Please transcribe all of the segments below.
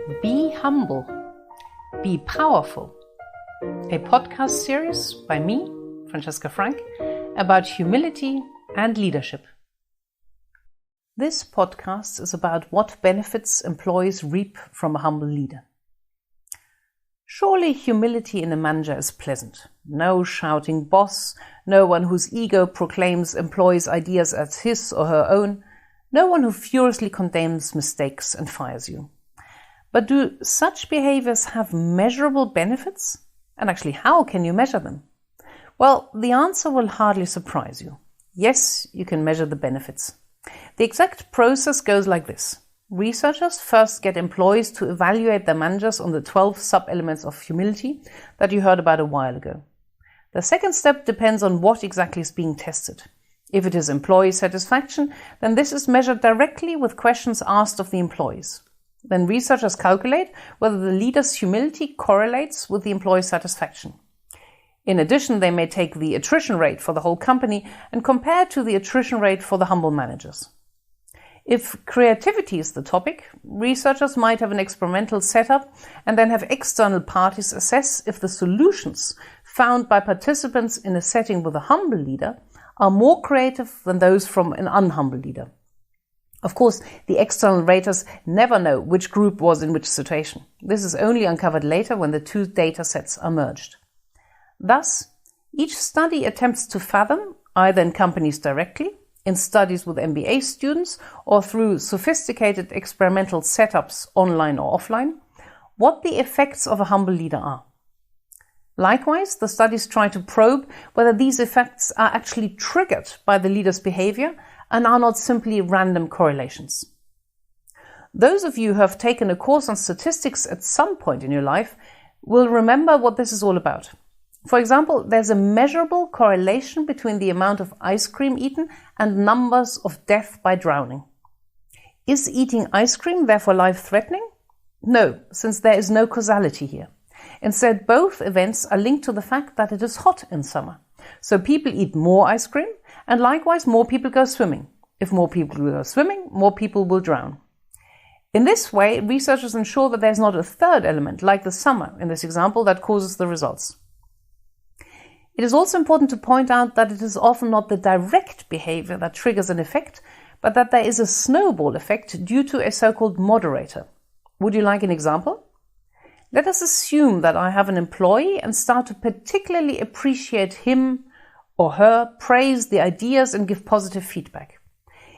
Be Humble, Be Powerful, a podcast series by me, Francesca Frank, about humility and leadership. This podcast is about what benefits employees reap from a humble leader. Surely humility in a manager is pleasant. No shouting boss, no one whose ego proclaims employees' ideas as his or her own, no one who furiously condemns mistakes and fires you. But do such behaviors have measurable benefits? And actually, how can you measure them? Well, the answer will hardly surprise you. Yes, you can measure the benefits. The exact process goes like this. Researchers first get employees to evaluate their managers on the 12 sub-elements of humility that you heard about a while ago. The second step depends on what exactly is being tested. If it is employee satisfaction, then this is measured directly with questions asked of the employees. Then researchers calculate whether the leader's humility correlates with the employee satisfaction. In addition, they may take the attrition rate for the whole company and compare to the attrition rate for the humble managers. If creativity is the topic, researchers might have an experimental setup and then have external parties assess if the solutions found by participants in a setting with a humble leader are more creative than those from an unhumble leader. Of course, the external raters never know which group was in which situation. This is only uncovered later when the two data sets are merged. Thus, each study attempts to fathom, either in companies directly, in studies with MBA students, or through sophisticated experimental setups online or offline, what the effects of a humble leader are. Likewise, the studies try to probe whether these effects are actually triggered by the leader's behavior and are not simply random correlations. Those of you who have taken a course on statistics at some point in your life will remember what this is all about. For example, there's a measurable correlation between the amount of ice cream eaten and numbers of death by drowning. Is eating ice cream therefore life-threatening? No, since there is no causality here. Instead, both events are linked to the fact that it is hot in summer. So people eat more ice cream, and likewise more people go swimming. If more people go swimming, more people will drown. In this way, researchers ensure that there's not a third element, like the summer in this example, that causes the results. It is also important to point out that it is often not the direct behavior that triggers an effect, but that there is a snowball effect due to a so-called moderator. Would you like an example? Let us assume that I have an employee and start to particularly appreciate him or her, praise the ideas and give positive feedback.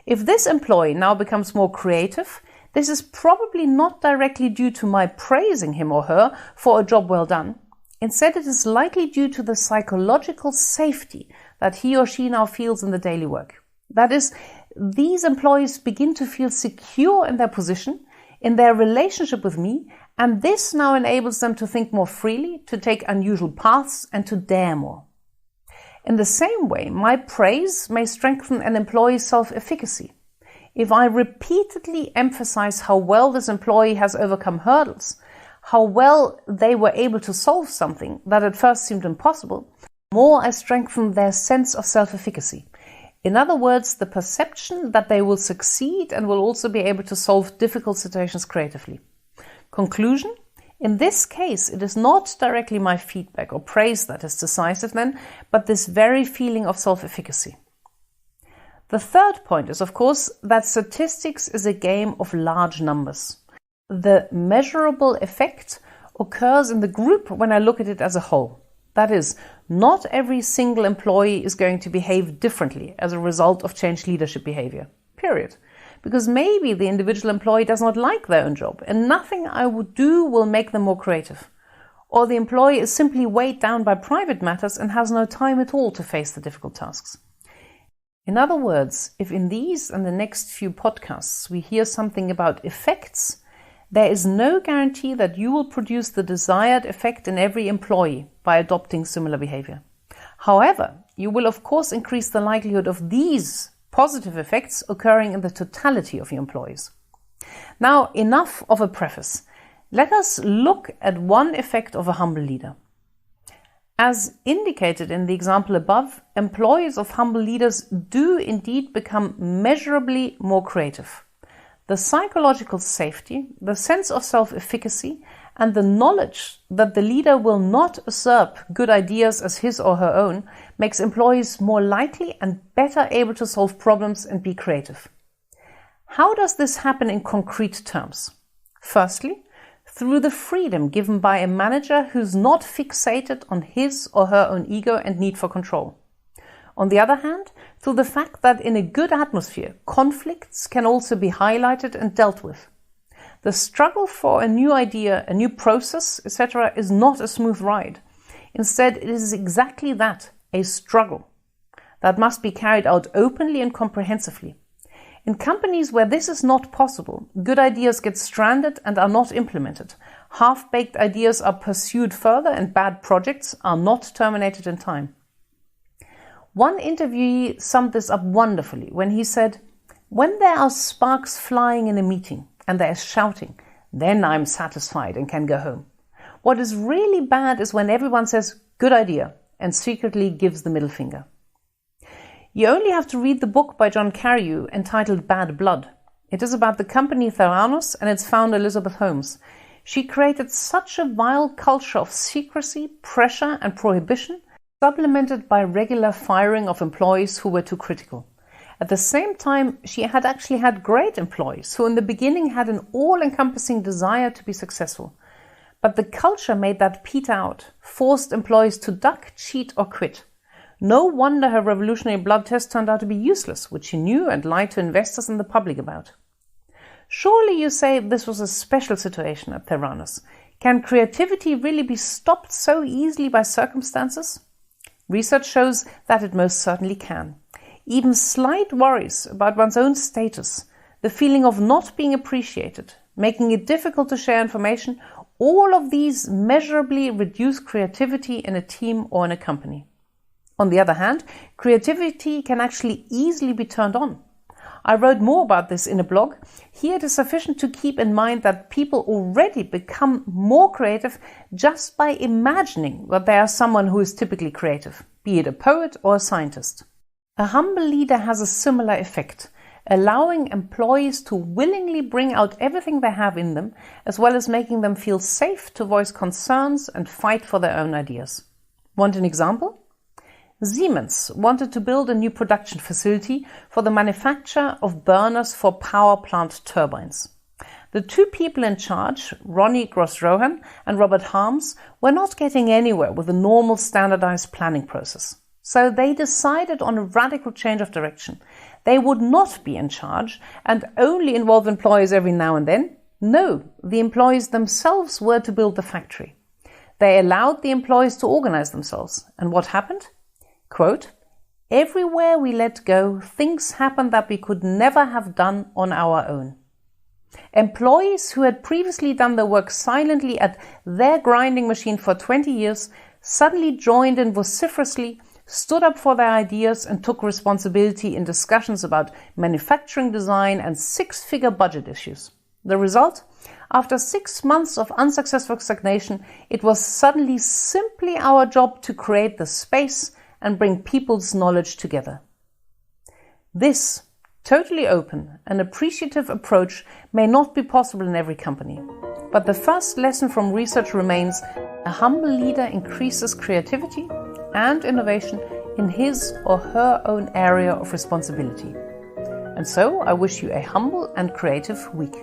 If this employee now becomes more creative, this is probably not directly due to my praising him or her for a job well done. Instead, it is likely due to the psychological safety that he or she now feels in the daily work. That is, these employees begin to feel secure in their position, in their relationship with me, and this now enables them to think more freely, to take unusual paths, and to dare more. In the same way, my praise may strengthen an employee's self-efficacy. If I repeatedly emphasize how well this employee has overcome hurdles, how well they were able to solve something that at first seemed impossible, the more I strengthen their sense of self-efficacy. In other words, the perception that they will succeed and will also be able to solve difficult situations creatively. Conclusion? In this case, it is not directly my feedback or praise that is decisive then, but this very feeling of self-efficacy. The third point is, of course, that statistics is a game of large numbers. The measurable effect occurs in the group when I look at it as a whole. That is, not every single employee is going to behave differently as a result of changed leadership behavior. Period. Because maybe the individual employee does not like their own job and nothing I would do will make them more creative. Or the employee is simply weighed down by private matters and has no time at all to face the difficult tasks. In other words, if in these and the next few podcasts we hear something about effects, there is no guarantee that you will produce the desired effect in every employee by adopting similar behavior. However, you will of course increase the likelihood of these positive effects occurring in the totality of your employees. Now, enough of a preface. Let us look at one effect of a humble leader. As indicated in the example above, employees of humble leaders do indeed become measurably more creative. the psychological safety, the sense of self-efficacy, and the knowledge that the leader will not usurp good ideas as his or her own makes employees more likely and better able to solve problems and be creative. How does this happen in concrete terms? Firstly, through the freedom given by a manager who's not fixated on his or her own ego and need for control. On the other hand, through the fact that in a good atmosphere, conflicts can also be highlighted and dealt with. The struggle for a new idea, a new process, etc. is not a smooth ride. Instead, it is exactly that, a struggle, that must be carried out openly and comprehensively. In companies where this is not possible, good ideas get stranded and are not implemented. Half-baked ideas are pursued further and bad projects are not terminated in time. One interviewee summed this up wonderfully when he said, "When there are sparks flying in a meeting and there is shouting, then I'm satisfied and can go home. What is really bad is when everyone says, 'Good idea,' and secretly gives the middle finger." You only have to read the book by John Carreyrou entitled Bad Blood. It is about the company Theranos and its founder Elizabeth Holmes. She created such a vile culture of secrecy, pressure and prohibition, supplemented by regular firing of employees who were too critical. At the same time, she had actually had great employees who in the beginning had an all-encompassing desire to be successful. But the culture made that peter out, forced employees to duck, cheat or quit. No wonder her revolutionary blood test turned out to be useless, which she knew and lied to investors and the public about. Surely you say this was a special situation at Theranos. Can creativity really be stopped so easily by circumstances? Research shows that it most certainly can. Even slight worries about one's own status, the feeling of not being appreciated, making it difficult to share information, all of these measurably reduce creativity in a team or in a company. On the other hand, creativity can actually easily be turned on. I wrote more about this in a blog. Here it is sufficient to keep in mind that people already become more creative just by imagining that they are someone who is typically creative, be it a poet or a scientist. A humble leader has a similar effect, allowing employees to willingly bring out everything they have in them, as well as making them feel safe to voice concerns and fight for their own ideas. Want an example? Siemens wanted to build a new production facility for the manufacture of burners for power plant turbines. The two people in charge, Ronnie Gross-Rohan and Robert Harms, were not getting anywhere with the normal standardized planning process. So they decided on a radical change of direction. They would not be in charge and only involve employees every now and then. No, the employees themselves were to build the factory. They allowed the employees to organize themselves. And what happened? Quote, "Everywhere we let go, things happened that we could never have done on our own." Employees who had previously done their work silently at their grinding machine for 20 years suddenly joined in vociferously, stood up for their ideas and took responsibility in discussions about manufacturing design and six-figure budget issues. The result? After 6 months of unsuccessful stagnation, it was suddenly simply our job to create the space and bring people's knowledge together. This totally open and appreciative approach may not be possible in every company. But the first lesson from research remains: a humble leader increases creativity and innovation in his or her own area of responsibility. And so I wish you a humble and creative week.